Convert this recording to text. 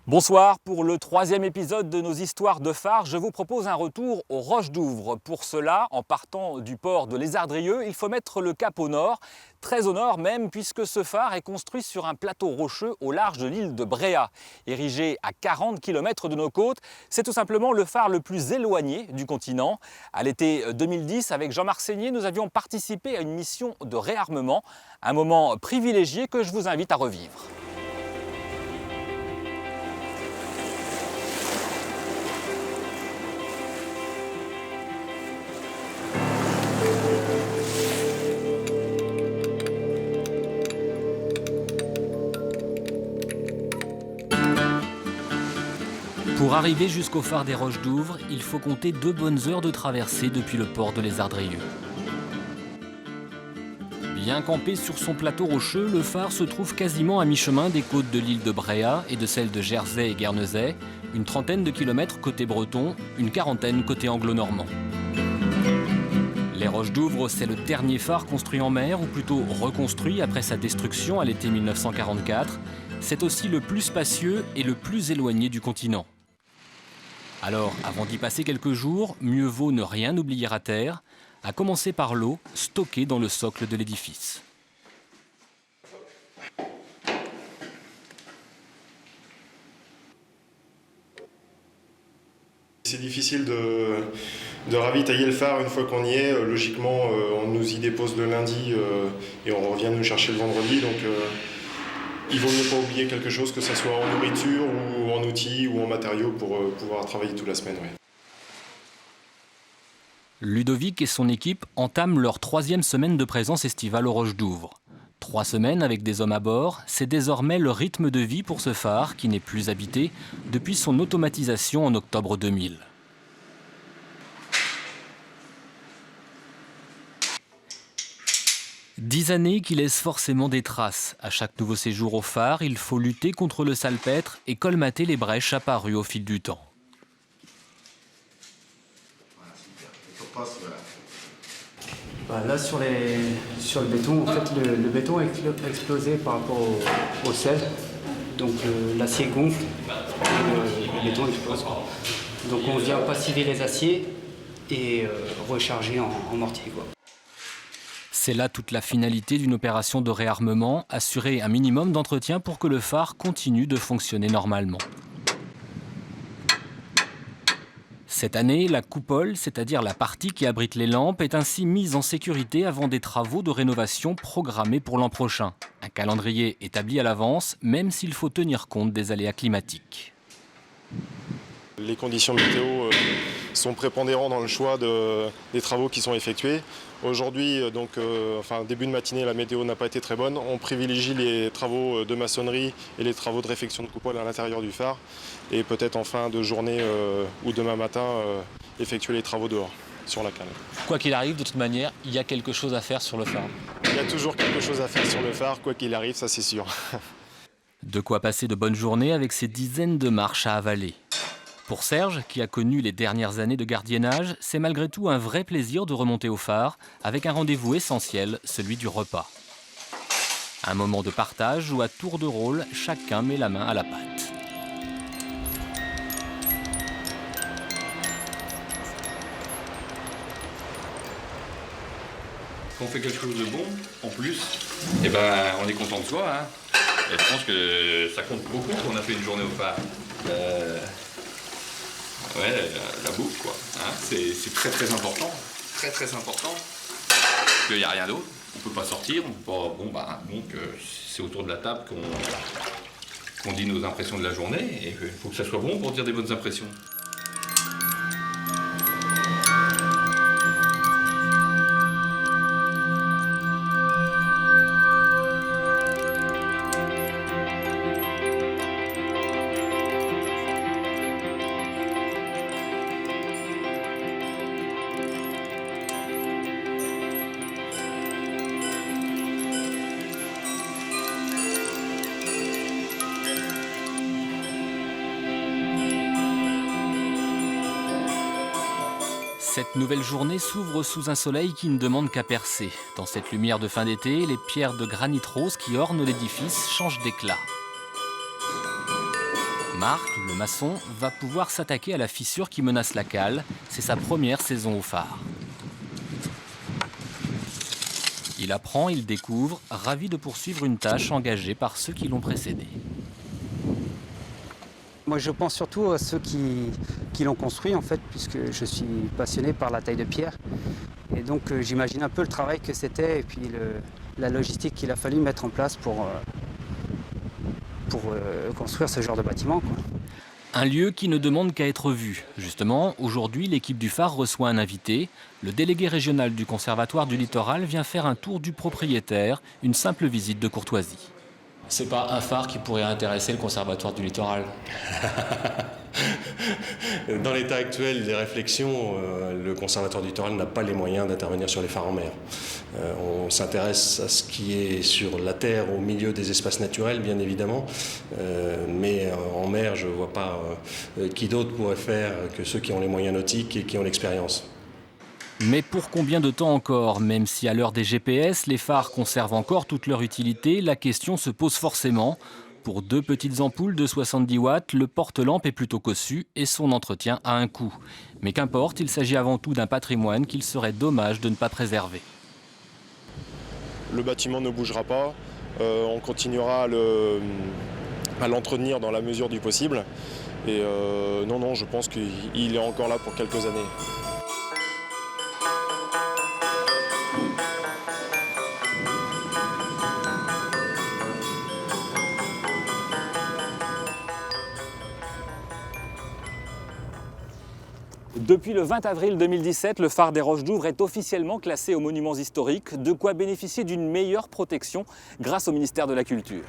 Bonsoir, pour le troisième épisode de nos histoires de phare, je vous propose un retour aux Roches d'Ouvres. Pour cela, en partant du port de Lézardrieux, il faut mettre le cap au nord, très au nord même, puisque ce phare est construit sur un plateau rocheux au large de l'île de Bréhat. Érigé à 40 km de nos côtes, c'est tout simplement le phare le plus éloigné du continent. À l'été 2010, avec Jean-Marc Seigné, nous avions participé à une mission de réarmement, un moment privilégié que je vous invite à revivre. Pour arriver jusqu'au phare des Roches d'Ouvres, il faut compter 2 bonnes heures de traversée depuis le port de Lézardrieux. Bien campé sur son plateau rocheux, le phare se trouve quasiment à mi-chemin des côtes de l'île de Bréhat et de celles de Jersey et Guernesey, une trentaine de kilomètres côté breton, une quarantaine côté anglo-normand. Les Roches d'Ouvres, c'est le dernier phare construit en mer, ou plutôt reconstruit après sa destruction à l'été 1944. C'est aussi le plus spacieux et le plus éloigné du continent. Alors, avant d'y passer quelques jours, mieux vaut ne rien oublier à terre, à commencer par l'eau stockée dans le socle de l'édifice. C'est difficile de ravitailler le phare une fois qu'on y est. Logiquement, on nous y dépose le lundi et on revient nous chercher le vendredi. Donc, il vaut mieux pas oublier quelque chose, que ce soit en nourriture ou en outils ou en matériaux pour pouvoir travailler toute la semaine. Oui. Ludovic et son équipe entament leur 3e semaine de présence estivale aux Roches d'Ouvres. 3 semaines avec des hommes à bord, c'est désormais le rythme de vie pour ce phare qui n'est plus habité depuis son automatisation en octobre 2000. Dix années qui laissent forcément des traces. À chaque nouveau séjour au phare, il faut lutter contre le salpêtre et colmater les brèches apparues au fil du temps. Là, sur le béton, en fait, le béton est explosé par rapport au sel. Donc l'acier gonfle et le béton explose. Donc on vient passiver les aciers et recharger en mortier, quoi. C'est là toute la finalité d'une opération de réarmement, assurer un minimum d'entretien pour que le phare continue de fonctionner normalement. Cette année, la coupole, c'est-à-dire la partie qui abrite les lampes, est ainsi mise en sécurité avant des travaux de rénovation programmés pour l'an prochain. Un calendrier établi à l'avance, même s'il faut tenir compte des aléas climatiques. Les conditions météo sont prépondérantes dans le choix des travaux qui sont effectués. Aujourd'hui, début de matinée, la météo n'a pas été très bonne. On privilégie les travaux de maçonnerie et les travaux de réfection de coupole à l'intérieur du phare. Et peut-être en fin de journée ou demain matin, effectuer les travaux dehors, sur la cale. Quoi qu'il arrive, de toute manière, il y a quelque chose à faire sur le phare. Il y a toujours quelque chose à faire sur le phare, quoi qu'il arrive, ça c'est sûr. De quoi passer de bonnes journées avec ces dizaines de marches à avaler. Pour Serge, qui a connu les dernières années de gardiennage, c'est malgré tout un vrai plaisir de remonter au phare, avec un rendez-vous essentiel, celui du repas. Un moment de partage où à tour de rôle, chacun met la main à la pâte. Quand on fait quelque chose de bon, en plus, on est content de soi. Hein. Et je pense que ça compte beaucoup quand on a fait une journée au phare. La bouffe, quoi. Hein, c'est très très important. Très très important. Parce qu'il n'y a rien d'autre. On ne peut pas sortir. C'est autour de la table qu'on dit nos impressions de la journée. Et il faut que ça soit bon pour dire des bonnes impressions. Cette nouvelle journée s'ouvre sous un soleil qui ne demande qu'à percer. Dans cette lumière de fin d'été, les pierres de granit rose qui ornent l'édifice changent d'éclat. Marc, le maçon, va pouvoir s'attaquer à la fissure qui menace la cale. C'est sa première saison au phare. Il apprend, il découvre, ravi de poursuivre une tâche engagée par ceux qui l'ont précédé. Moi, je pense surtout à ceux qui l'ont construit, en fait, puisque je suis passionné par la taille de pierre. Et donc, j'imagine un peu le travail que c'était et puis la logistique qu'il a fallu mettre en place pour construire ce genre de bâtiment, quoi. Un lieu qui ne demande qu'à être vu. Justement, aujourd'hui, l'équipe du phare reçoit un invité. Le délégué régional du Conservatoire du Littoral vient faire un tour du propriétaire, une simple visite de courtoisie. C'est pas un phare qui pourrait intéresser le Conservatoire du Littoral? Dans l'état actuel des réflexions, le Conservatoire du Littoral n'a pas les moyens d'intervenir sur les phares en mer. On s'intéresse à ce qui est sur la terre, au milieu des espaces naturels, bien évidemment, mais en mer, je ne vois pas qui d'autre pourrait faire que ceux qui ont les moyens nautiques et qui ont l'expérience. Mais pour combien de temps encore? Même si à l'heure des GPS, les phares conservent encore toute leur utilité, la question se pose forcément. Pour 2 petites ampoules de 70 watts, le porte-lampe est plutôt cossu et son entretien a un coût. Mais qu'importe, il s'agit avant tout d'un patrimoine qu'il serait dommage de ne pas préserver. Le bâtiment ne bougera pas, on continuera à l'entretenir dans la mesure du possible. Et non, je pense qu'il est encore là pour quelques années. Depuis le 20 avril 2017, le phare des Roches d'Ouvres est officiellement classé aux monuments historiques, de quoi bénéficier d'une meilleure protection grâce au ministère de la Culture.